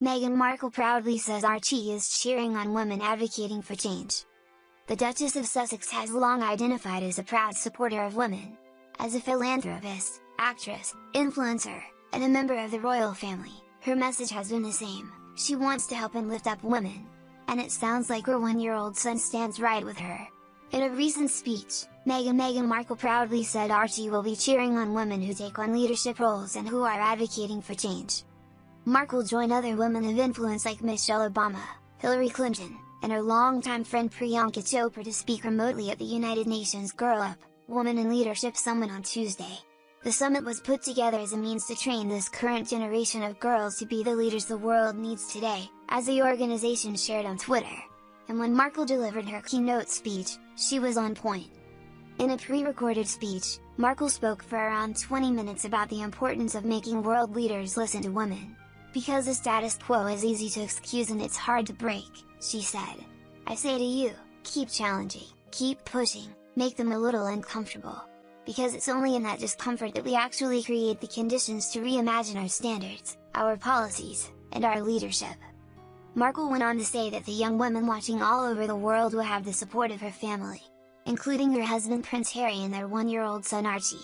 Meghan Markle proudly says Archie is cheering on women advocating for change. The Duchess of Sussex has long identified as a proud supporter of women. As a philanthropist, actress, influencer, and a member of the royal family, her message has been the same: she wants to help and lift up women. And it sounds like her one-year-old son stands right with her. In a recent speech, Meghan Markle proudly said Archie will be cheering on women who take on leadership roles and who are advocating for change. Markle joined other women of influence like Michelle Obama, Hillary Clinton, and her longtime friend Priyanka Chopra to speak remotely at the United Nations Girl Up, Women in Leadership Summit on Tuesday. The summit was put together as a means to train this current generation of girls to be the leaders the world needs today, as the organization shared on Twitter. And when Markle delivered her keynote speech, she was on point. In a pre-recorded speech, Markle spoke for around 20 minutes about the importance of making world leaders listen to women. Because the status quo is easy to excuse and it's hard to break, she said. I say to you, keep challenging, keep pushing, make them a little uncomfortable. Because it's only in that discomfort that we actually create the conditions to reimagine our standards, our policies, and our leadership. Markle went on to say that the young women watching all over the world will have the support of her family, including her husband Prince Harry and their one-year-old son Archie.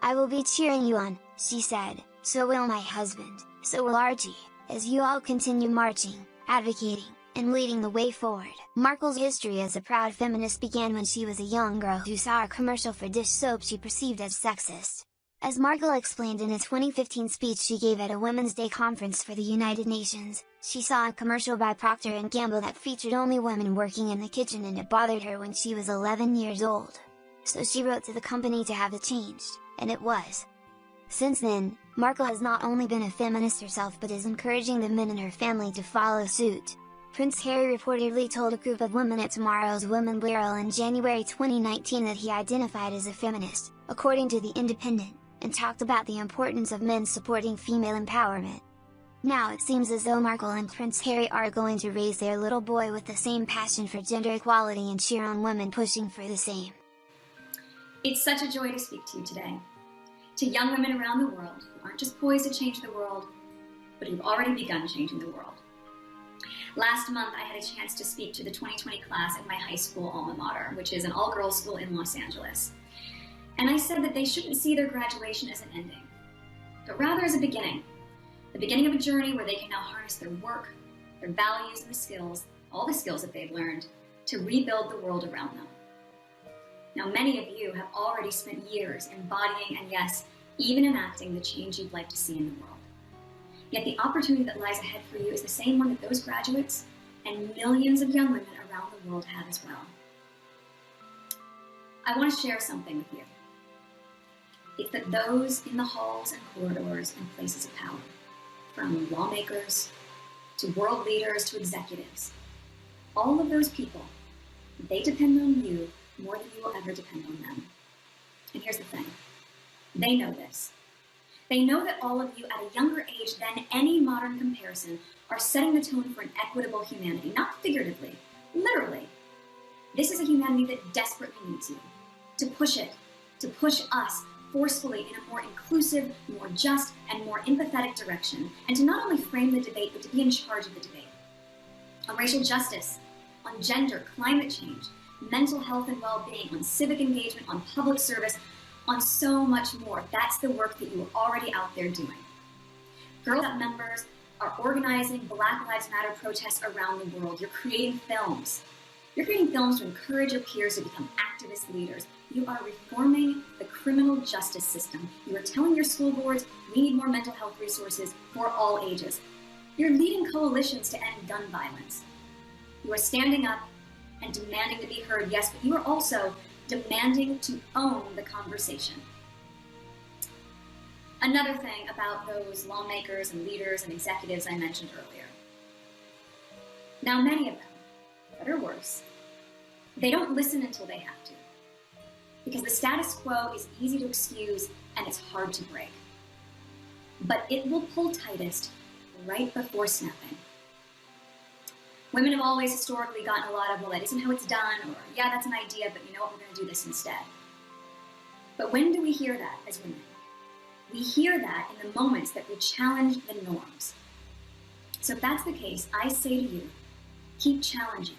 I will be cheering you on, she said, so will my husband, so will Archie, as you all continue marching, advocating, and leading the way forward. Markle's history as a proud feminist began when she was a young girl who saw a commercial for dish soap she perceived as sexist. As Markle explained in a 2015 speech she gave at a Women's Day conference for the United Nations, she saw a commercial by Procter & Gamble that featured only women working in the kitchen and it bothered her when she was 11 years old. So she wrote to the company to have it changed, and it was. Since then, Markle has not only been a feminist herself but is encouraging the men in her family to follow suit. Prince Harry reportedly told a group of women at Tomorrow's Women Bureau in January 2019 that he identified as a feminist, according to The Independent, and talked about the importance of men supporting female empowerment. Now it seems as though Markle and Prince Harry are going to raise their little boy with the same passion for gender equality and cheer on women pushing for the same. It's such a joy to speak to you today. To young women around the world who aren't just poised to change the world, but who've already begun changing the world. Last month, I had a chance to speak to the 2020 class at my high school alma mater, which is an all-girls school in Los Angeles. And I said that they shouldn't see their graduation as an ending, but rather as a beginning. The beginning of a journey where they can now harness their work, their values, and the skills, all the skills that they've learned, to rebuild the world around them. Now, many of you have already spent years embodying and yes, even enacting the change you'd like to see in the world. Yet the opportunity that lies ahead for you is the same one that those graduates and millions of young women around the world have as well. I want to share something with you. It's that those in the halls and corridors and places of power, from lawmakers to world leaders to executives, all of those people, they depend on you more than you will ever depend on them. And here's the thing, they know this. They know that all of you at a younger age than any modern comparison are setting the tone for an equitable humanity, not figuratively, literally. This is a humanity that desperately needs you, to push it, to push us forcefully in a more inclusive, more just, and more empathetic direction, and to not only frame the debate, but to be in charge of the debate. On racial justice, on gender, climate change, mental health and well-being, on civic engagement, on public service, on so much more. That's the work that you are already out there doing. Girl Up members are organizing Black Lives Matter protests around the world. You're creating films. You're creating films to encourage your peers to become activist leaders. You are reforming the criminal justice system. You are telling your school boards, we need more mental health resources for all ages. You're leading coalitions to end gun violence. You are standing up and demanding to be heard, yes, but you are also demanding to own the conversation. Another thing about those lawmakers and leaders and executives I mentioned earlier. Now, many of them, better or worse, they don't listen until they have to. Because the status quo is easy to excuse and it's hard to break. But it will pull tightest right before snapping. Women have always historically gotten a lot of, well, that isn't how it's done, or yeah, that's an idea, but you know what, we're going to do this instead. But when do we hear that as women? We hear that in the moments that we challenge the norms. So if that's the case, I say to you, keep challenging,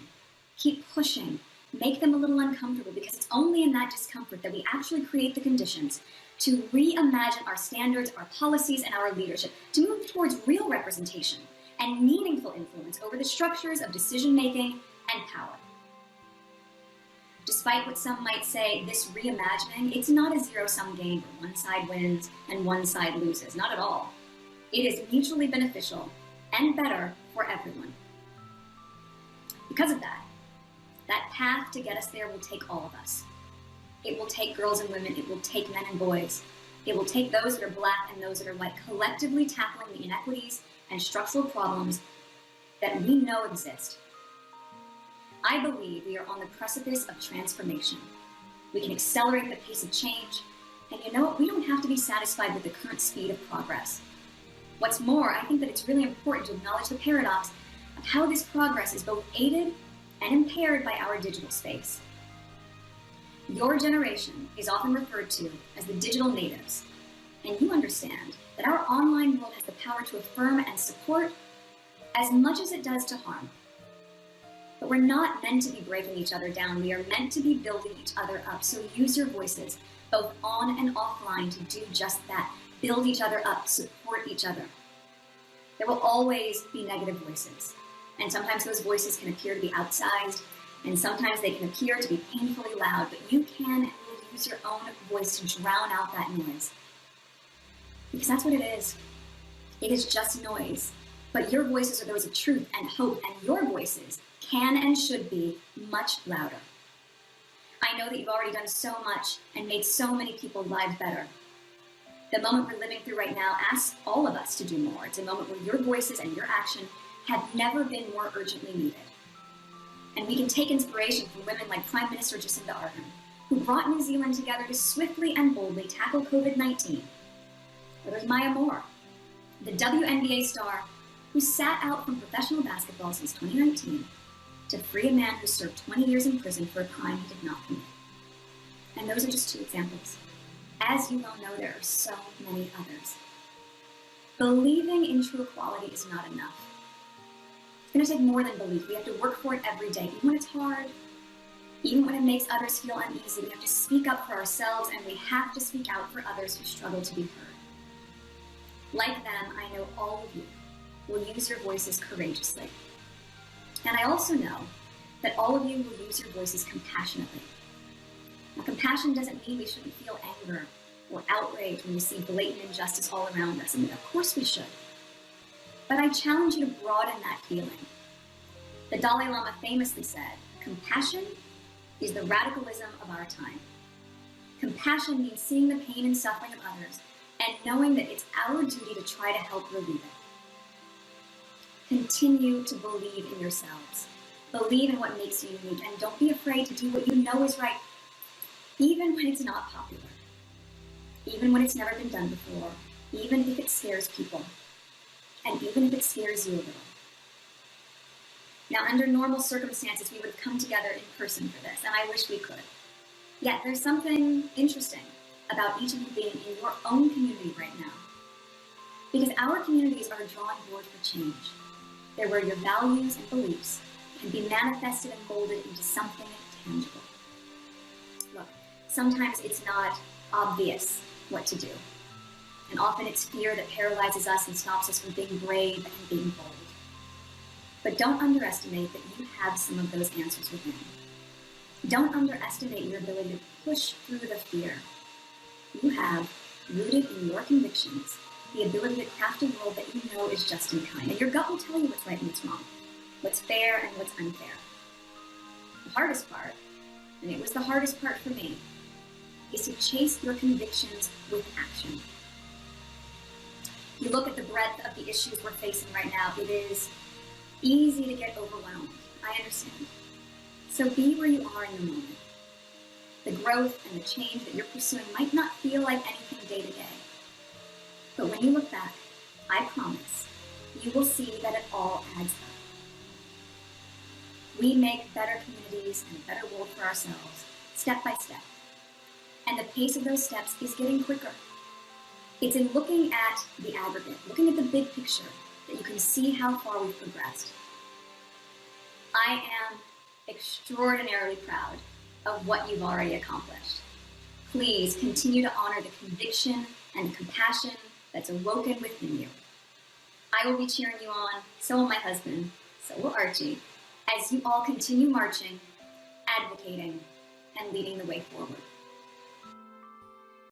keep pushing, make them a little uncomfortable, because it's only in that discomfort that we actually create the conditions to reimagine our standards, our policies, and our leadership, to move towards real representation and meaningful influence over the structures of decision-making and power. Despite what some might say, this reimagining, it's not a zero-sum game where one side wins and one side loses. Not at all. It is mutually beneficial and better for everyone. Because of that path to get us there will take all of us. It will take girls and women, it will take men and boys. It will take those that are Black and those that are white, collectively tackling the inequities and structural problems that we know exist. I believe we are on the precipice of transformation. We can accelerate the pace of change, and you know what? We don't have to be satisfied with the current speed of progress. What's more, I think that it's really important to acknowledge the paradox of how this progress is both aided and impaired by our digital space. Your generation is often referred to as the digital natives, and you understand that our online world has the power to affirm and support as much as it does to harm. But we're not meant to be breaking each other down. We are meant to be building each other up. So use your voices, both on and offline, to do just that. Build each other up, support each other. There will always be negative voices. And sometimes those voices can appear to be outsized, and sometimes they can appear to be painfully loud, but you can and will use your own voice to drown out that noise. Because that's what it is. It is just noise. But your voices are those of truth and hope, and your voices can and should be much louder. I know that you've already done so much and made so many people's lives better. The moment we're living through right now asks all of us to do more. It's a moment where your voices and your action have never been more urgently needed. And we can take inspiration from women like Prime Minister Jacinda Ardern, who brought New Zealand together to swiftly and boldly tackle COVID-19. Or there's Maya Moore, the WNBA star who sat out from professional basketball since 2019 to free a man who served 20 years in prison for a crime he did not commit. And those are just two examples. As you well know, there are so many others. Believing in true equality is not enough. It's going to take more than belief. We have to work for it every day, even when it's hard, even when it makes others feel uneasy. We have to speak up for ourselves, and we have to speak out for others who struggle to be heard. Like them, I know all of you will use your voices courageously. And I also know that all of you will use your voices compassionately. Now, compassion doesn't mean we shouldn't feel anger or outrage when we see blatant injustice all around us. I mean, of course we should. But I challenge you to broaden that feeling. The Dalai Lama famously said, "Compassion is the radicalism of our time." Compassion means seeing the pain and suffering of others and knowing that it's our duty to try to help relieve it. Continue to believe in yourselves. Believe in what makes you unique, and don't be afraid to do what you know is right, even when it's not popular, even when it's never been done before, even if it scares people, and even if it scares you a little. Now, under normal circumstances, we would have come together in person for this, and I wish we could. Yet, there's something interesting about each of you being in your own community right now. Because our communities are a drawing board for change. They're where your values and beliefs can be manifested and molded into something tangible. Look, sometimes it's not obvious what to do. And often it's fear that paralyzes us and stops us from being brave and being bold. But don't underestimate that you have some of those answers within. Don't underestimate your ability to push through the fear. You have, rooted in your convictions, the ability to craft a world that you know is just and kind. And your gut will tell you what's right and what's wrong, what's fair and what's unfair. The hardest part, and it was the hardest part for me, is to chase your convictions with action. You look at the breadth of the issues we're facing right now, it is easy to get overwhelmed. I understand. So be where you are in the moment. The growth and the change that you're pursuing might not feel like anything day to day. But when you look back, I promise, you will see that it all adds up. We make better communities and a better world for ourselves, step by step. And the pace of those steps is getting quicker. It's in looking at the aggregate, looking at the big picture, that you can see how far we've progressed. I am extraordinarily proud of what you've already accomplished. Please continue to honor the conviction and the compassion that's awoken within you. I will be cheering you on, so will my husband, so will Archie, as you all continue marching, advocating, and leading the way forward.